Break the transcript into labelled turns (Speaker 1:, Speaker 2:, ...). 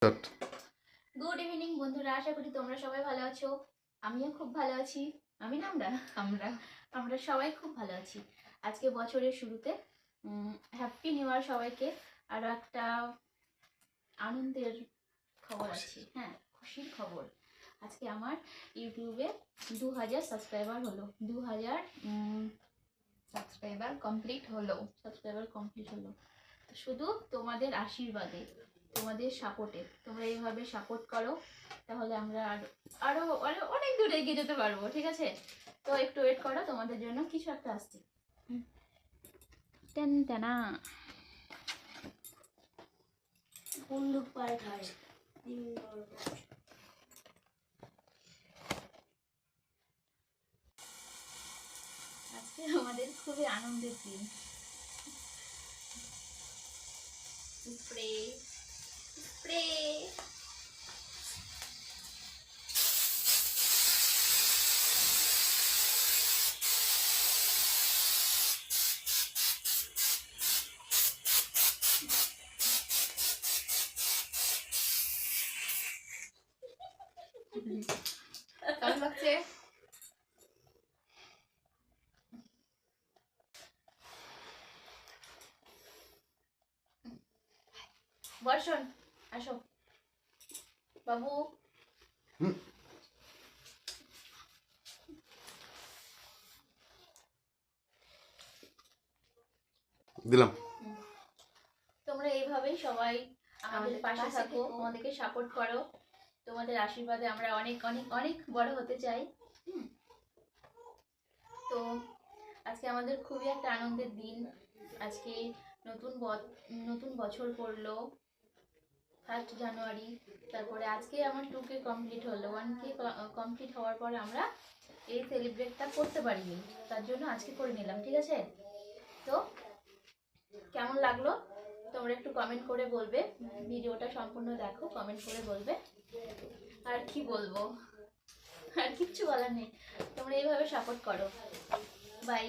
Speaker 1: Good evening বন্ধুরা, আশা করি তোমরা সবাই ভালো আছো। আমিও খুব ভালো আছি। আমি না আমরা আমরা আমরা সবাই খুব ভালো আছি। আজকে বছরের শুরুতে হ্যাপি নিউ ইয়ার সবাইকে। আরও একটা আনন্দের খবর আছে, হ্যাঁ, খুশির খবর। আজকে আমার ইউটিউবে 2000 সাবস্ক্রাইবার হলো। 2000 সাবস্ক্রাইবার কমপ্লিট হলো। শুধু তোমাদের আশীর্বাদে, তোমাদের সাপোর্টে, তোমরা এইভাবে সাপোর্ট করো, তাহলে আমরা আরো আরো অনেক দূরে এগিয়ে যেতে পারবো। ঠিক আছে, তো একটু ওয়েট করো, তোমাদের জন্য কিছু একটা আসছে। টেন টানা
Speaker 2: বন্দুক পায় খায়।
Speaker 1: আজকে আমাদের খুবই আনন্দের দিন। স্প্রে স্প্রে কেমন লাগছে? বর্ষণ, আসো বাবু।
Speaker 3: দিলাম।
Speaker 1: তোমরা এইভাবেই সবাই আমাদের পাশে থাকো, আমাদেরকে সাপোর্ট করো। তোমাদের আশীর্বাদে আমরা অনেক অনেক অনেক বড় হতে চাই। তো আজকে আমাদের খুবই একটা আনন্দের দিন। আজকে নতুন বছর পড়লো, 1 জানুয়ারি। তারপরে আজকে আমার 2K কমপ্লিট হলো। 1K কমপ্লিট হওয়ার পরে আমরা এই সেলিব্রেটটা করতে পারিনি, তার জন্য আজকে করে নিলাম। ঠিক আছে, তো কেমন লাগলো তোমরা একটু কমেন্ট করে বলবে। ভিডিওটা সম্পূর্ণ দেখো, কমেন্ট করে বলবে। আর কি বলবো, আর কিচ্ছু বলার নেই। তোমরা এইভাবে সাপোর্ট করো। বাই।